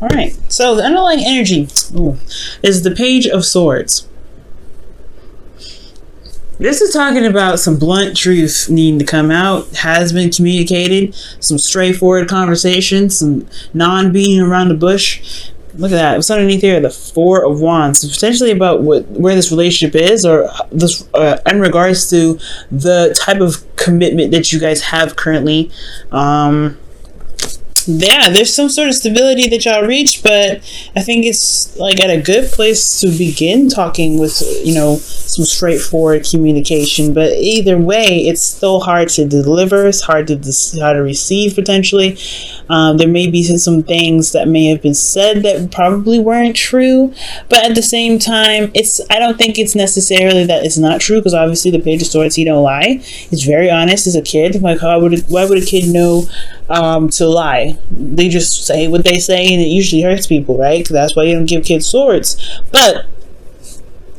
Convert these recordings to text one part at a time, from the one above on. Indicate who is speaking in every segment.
Speaker 1: All right. So the underlying energy is the Page of Swords. This is talking about some blunt truth needing to come out, has been communicated, some straightforward conversations, some non-beating around the bush. Look at that. What's underneath here? The Four of Wands. So potentially about where this relationship is, or this in regards to the type of commitment that you guys have currently. Yeah, there's some sort of stability that y'all reach, but I think it's like at a good place to begin talking with, you know, some straightforward communication. But either way, it's still hard to deliver. It's hard to receive potentially. There may be some things that may have been said that probably weren't true, but at the same time, I don't think it's necessarily that it's not true, because obviously the Page of Swords, he don't lie. He's very honest as a kid. Like, why would a kid know to lie? They just say what they say, and it usually hurts people, right? That's why you don't give kids swords. But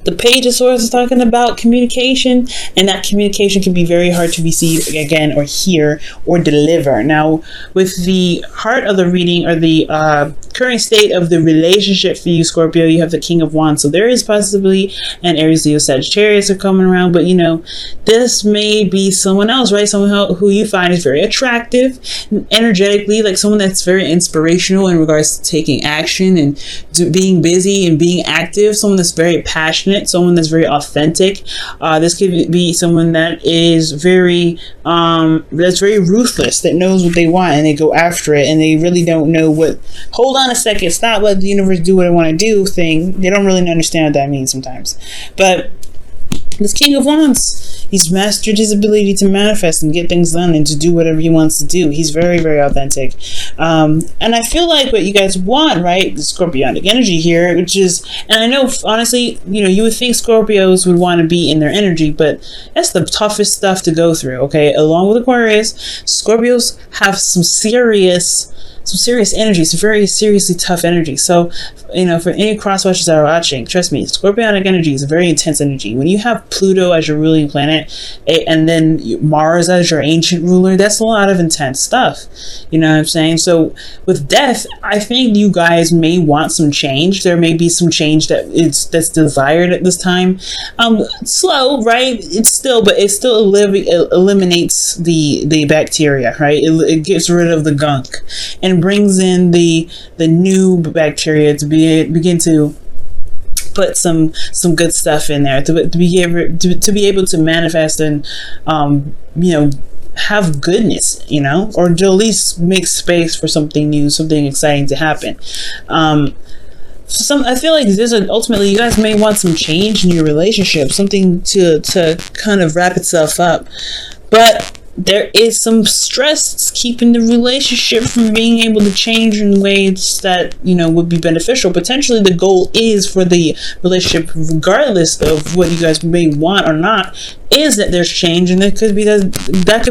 Speaker 1: the Page of Swords is talking about communication, and that communication can be very hard to receive again, or hear, or deliver. Now, with the heart of the reading, or the current state of the relationship for you, Scorpio, you have the King of Wands. So there is possibly an Aries, Leo, Sagittarius are coming around, but you know, this may be someone else, right? Someone who you find is very attractive, energetically, like someone that's very inspirational in regards to taking action and being busy and being active. Someone that's very passionate. Someone that's very authentic. This could be someone that is very ruthless, that knows what they want and they go after it, and they really don't know what, hold on a second, stop, let the universe do what I want to do thing. They don't really understand what that means sometimes. But this King of Wands, he's mastered his ability to manifest and get things done and to do whatever he wants to do. He's very, very authentic. And I feel like what you guys want, right, the Scorpionic energy here, which is, and I know, honestly, you know, you would think Scorpios would want to be in their energy, but that's the toughest stuff to go through, okay? Along with Aquarius, Scorpios have some serious energy, some very seriously tough energy. So, you know, for any cross watchers that are watching, trust me, Scorpionic energy is a very intense energy. When you have Pluto as your ruling planet, and then Mars as your ancient ruler, that's a lot of intense stuff. You know what I'm saying? So with death, I think you guys may want some change. There may be some change that's desired at this time. Slow, right? But it still eliminates the bacteria, right? It gets rid of the gunk and brings in the new bacteria to begin to put some good stuff in there, to be able to manifest and you know, have goodness, you know, or to at least make space for something new, something exciting to happen. I feel like ultimately you guys may want some change in your relationship, something to kind of wrap itself up, but there is some stress that's keeping the relationship from being able to change in ways that, you know, would be beneficial. Potentially the goal is for the relationship, regardless of what you guys may want or not, is that there's change, and that could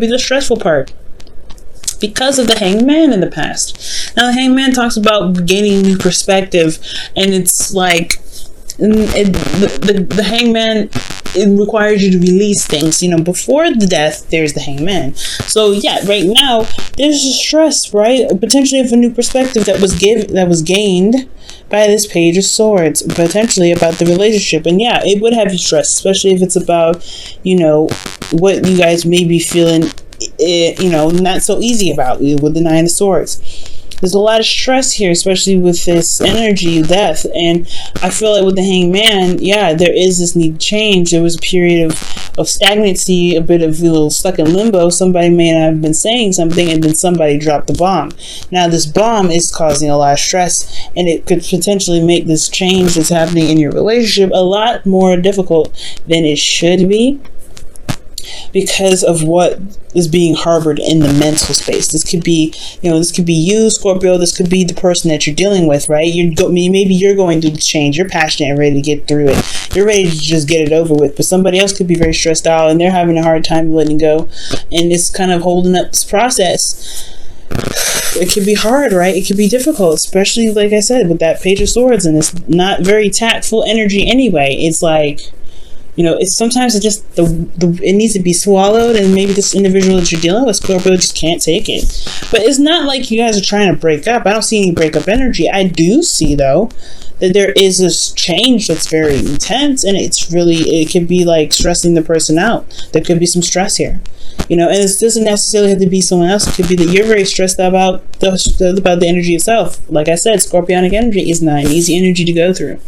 Speaker 1: be the stressful part, because of the Hangman in the past. Now the Hangman talks about gaining new perspective, and it's like the Hangman, it requires you to release things. You know, before the death, there's the Hangman. So yeah, right now there's a stress, right? Potentially of a new perspective that was gained by this Page of Swords, potentially about the relationship. And yeah, it would have you stressed, especially if it's about, you know, what you guys may be feeling, you know, not so easy about with the Nine of Swords. There's a lot of stress here, especially with this energy of death. And I feel like with the Hangman, yeah, there is this need to change. There was a period of stagnancy, a bit of a little stuck in limbo. Somebody may not have been saying something, and then somebody dropped the bomb. Now this bomb is causing a lot of stress, and it could potentially make this change that's happening in your relationship a lot more difficult than it should be, because of what is being harbored in the mental space. This could be, you know, this could be you, Scorpio. This could be the person that you're dealing with, right? Maybe you're going through the change. You're passionate and ready to get through it. You're ready to just get it over with. But somebody else could be very stressed out, and they're having a hard time letting go, and it's kind of holding up this process. It could be hard, right? It could be difficult, especially, like I said, with that Page of Swords, and it's not very tactful energy anyway. It's like, You know, it's sometimes it's just it needs to be swallowed, and maybe this individual that you're dealing with, Scorpio, just can't take it. But it's not like you guys are trying to break up. I don't see any breakup energy. I do see, though, that there is this change that's very intense, and it could be like stressing the person out. There could be some stress here, you know, and it doesn't necessarily have to be someone else. It could be that you're very stressed about the energy itself. Like I said, Scorpionic energy is not an easy energy to go through.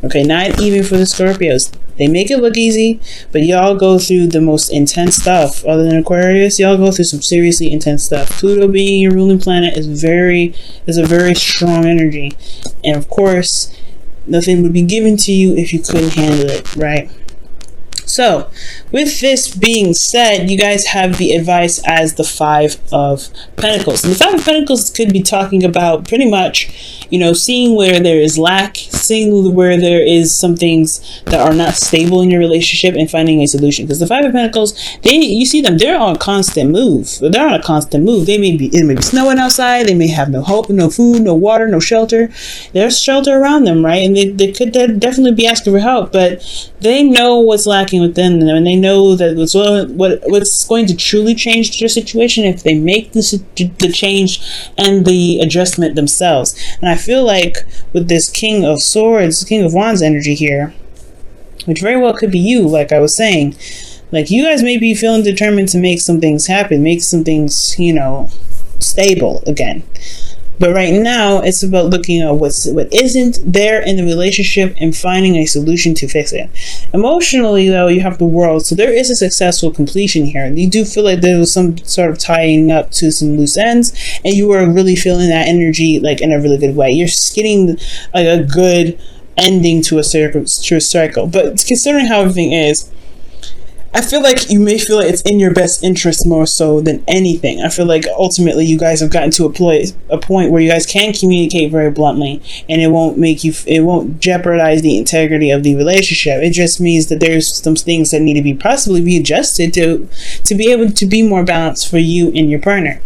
Speaker 1: Okay, not even for the Scorpios. They make it look easy, but y'all go through the most intense stuff. Other than Aquarius, y'all go through some seriously intense stuff. Pluto being your ruling planet is a very strong energy. And of course, nothing would be given to you if you couldn't handle it, right? So, with this being said, you guys have the advice as the Five of Pentacles. And the Five of Pentacles could be talking about pretty much, you know, seeing where there is lack, seeing where there is some things that are not stable in your relationship, and finding a solution. Because the Five of Pentacles, you see them, they're on a constant move. They're on a constant move. It may be snowing outside. They may have no hope, no food, no water, no shelter. There's shelter around them, right? And they could definitely be asking for help, but they know what's lacking within them, and they know that what's going to truly change your situation if they make the change and the adjustment themselves. And I feel like with this King of Swords, King of Wands energy here, which very well could be you, like I was saying, like you guys may be feeling determined to make some things happen, make some things, you know, stable again. But right now, it's about looking at what isn't there in the relationship and finding a solution to fix it. Emotionally, though, you have the World. So there is a successful completion here. You do feel like there was some sort of tying up to some loose ends, and you are really feeling that energy like in a really good way. You're getting like a good ending to a cycle. But considering how everything is, I feel like you may feel like it's in your best interest more so than anything. I feel like ultimately you guys have gotten to a point where you guys can communicate very bluntly, and it won't jeopardize the integrity of the relationship. It just means that there's some things that need to be possibly be adjusted to be able to be more balanced for you and your partner.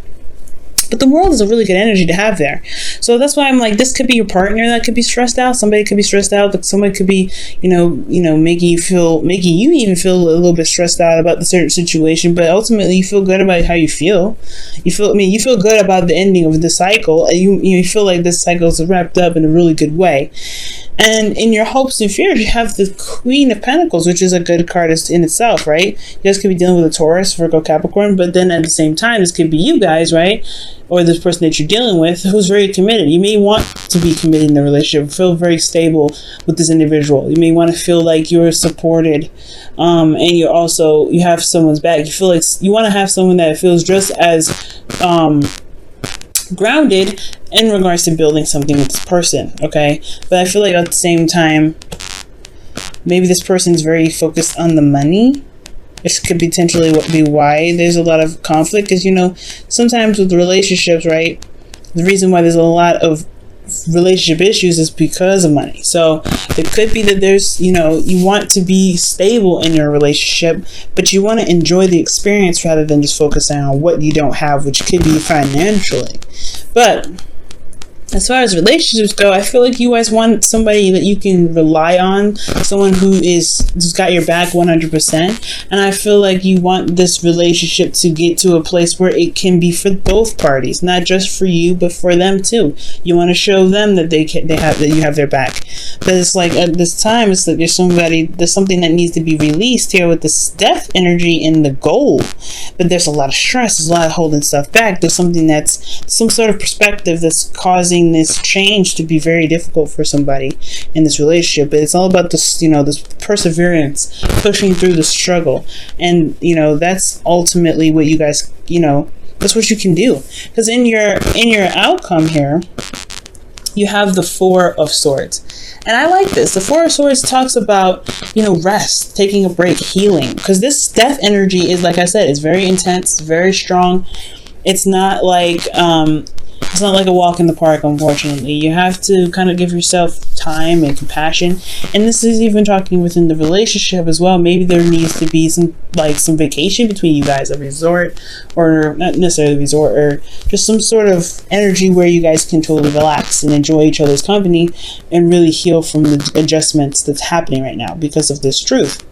Speaker 1: But the World is a really good energy to have there. So that's why I'm like, this could be your partner that could be stressed out. Somebody could be stressed out, but somebody could be, you know, making you even feel a little bit stressed out about the certain situation. But ultimately, you feel good about how you feel. You feel good about the ending of the cycle. You feel like this cycle is wrapped up in a really good way. And in your hopes and fears, you have the Queen of Pentacles, which is a good card in itself, right? You guys could be dealing with a Taurus, Virgo, Capricorn, but then at the same time, this could be you guys, right? Or this person that you're dealing with who's very committed. You may want to be committed in the relationship, feel very stable with this individual. You may want to feel like you're supported, and you have someone's back. You feel like you want to have someone that feels just as grounded in regards to building something with this person, okay? But I feel like at the same time, maybe this person's very focused on the money. This could potentially be why there's a lot of conflict, because, you know, sometimes with relationships, right, the reason why there's a lot of relationship issues is because of money. So it could be that there's, you know, you want to be stable in your relationship, but you want to enjoy the experience rather than just focusing on what you don't have, which could be financially. But as far as relationships go, I feel like you guys want somebody that you can rely on, someone who's got your back 100%. And I feel like you want this relationship to get to a place where it can be for both parties, not just for you, but for them too. You want to show them that you have their back. But it's like at this time, it's like there's something that needs to be released here with this death energy in the gold. But there's a lot of stress, there's a lot of holding stuff back. There's something that's some sort of perspective that's causing this change to be very difficult for somebody in this relationship. But it's all about this, you know, this perseverance, pushing through the struggle. And, you know, that's ultimately what you guys, you know, that's what you can do. Because in your outcome here, you have the Four of Swords. And I like this. The Four of Swords talks about, you know, rest, taking a break, healing. Because this death energy is, like I said, it's very intense, very strong. It's not like a walk in the park, unfortunately. You have to kind of give yourself time and compassion. And this is even talking within the relationship as well. Maybe there needs to be some vacation between you guys, a resort, or not necessarily a resort, or just some sort of energy where you guys can totally relax and enjoy each other's company and really heal from the adjustments that's happening right now because of this truth.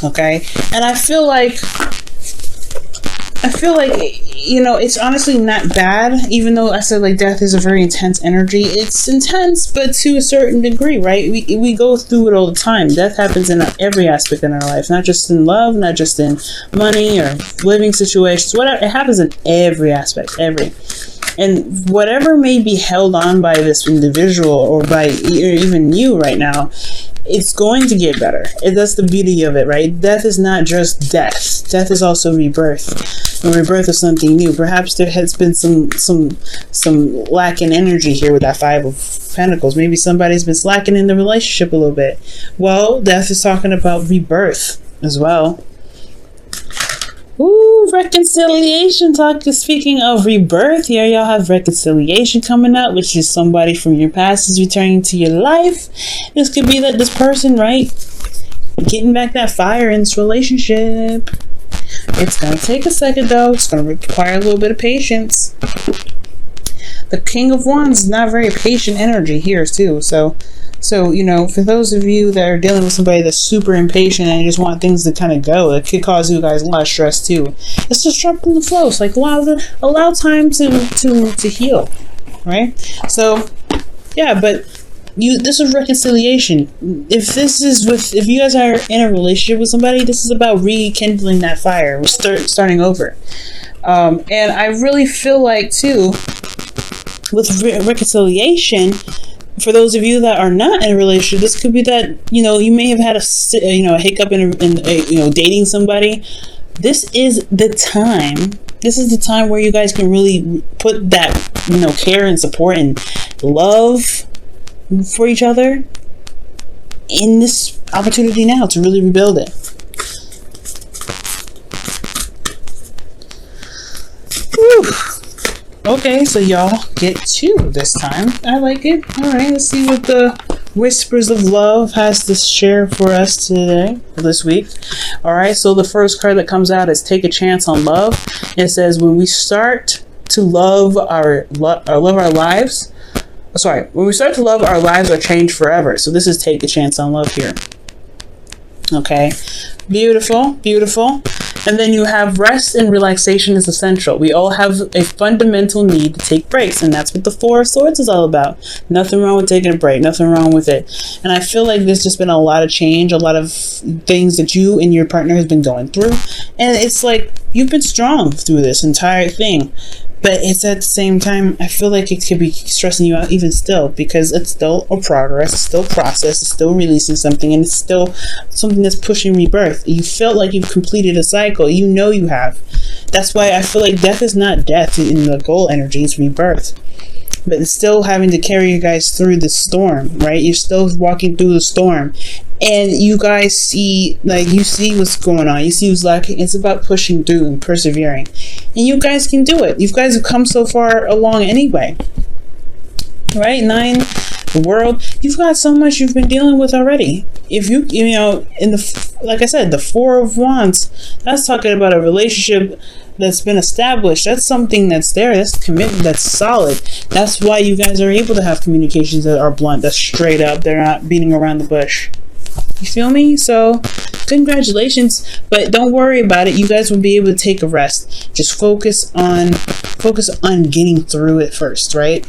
Speaker 1: Okay, and I feel like, you know, it's honestly not bad, even though I said like death is a very intense energy. It's intense, but to a certain degree, right? We go through it all the time. Death happens in every aspect in our life, not just in love, not just in money or living situations, whatever. It happens in every aspect, and whatever may be held on by this individual or by even you right now, it's going to get better. That's the beauty of it, right? Death is not just death. Death is also rebirth. And rebirth of something new. Perhaps there has been some lack in energy here with that Five of Pentacles. Maybe somebody's been slacking in the relationship a little bit. Well, death is talking about rebirth as well. Ooh, reconciliation talk. Speaking of rebirth, here y'all have reconciliation coming up, which is somebody from your past is returning to your life. This could be that this person, right, getting back that fire in this relationship. It's gonna take a second though. It's gonna require a little bit of patience. The King of Wands is not very patient energy here too. So, you know, for those of you that are dealing with somebody that's super impatient and you just want things to kind of go, it could cause you guys a lot of stress too. It's just dropping the flow. It's like allow time to heal, right? So, yeah, but this is reconciliation. If you guys are in a relationship with somebody, this is about rekindling that fire, starting over. And I really feel like too, with reconciliation, for those of you that are not in a relationship, this could be that, you know, you may have had a hiccup in dating somebody. This is the time. This is the time where you guys can really put that, care and support and love for each other in this opportunity now to really rebuild it. Whew. Okay, so y'all get two this time. I like it. All right, let's see what the Whispers of Love has to share for us today, this week. All right, so the first card that comes out is Take a Chance on Love. It says when we start to love our lives. When we start to love, our lives are changed forever. So this is Take a Chance on Love here. Okay, beautiful, beautiful. And then you have rest and relaxation is essential. We all have a fundamental need to take breaks, and that's what the Four of Swords is all about. Nothing wrong with taking a break, nothing wrong with it. And I feel like there's just been a lot of change, a lot of things that you and your partner has been going through. And it's like you've been strong through this entire thing. But it's at the same time, I feel like it could be stressing you out even still, because it's still a progress, it's still a process, it's still releasing something, and it's still something that's pushing rebirth. You felt like you've completed a cycle. You know you have. That's why I feel like death is not death in the goal energy, it's rebirth. But it's still having to carry you guys through the storm, right? You're still walking through the storm. And you guys see what's going on. You see who's lacking. It's about pushing through and persevering. And you guys can do it. You guys have come so far along anyway. Right? 9, the World. You've got so much you've been dealing with already. If like I said, the Four of Wands, that's talking about a relationship that's been established. That's something that's there. That's commitment. That's solid. That's why you guys are able to have communications that are blunt. That's straight up. They're not beating around the bush. You feel me? So congratulations, but don't worry about it. You guys will be able to take a rest. Just focus on getting through it first, right?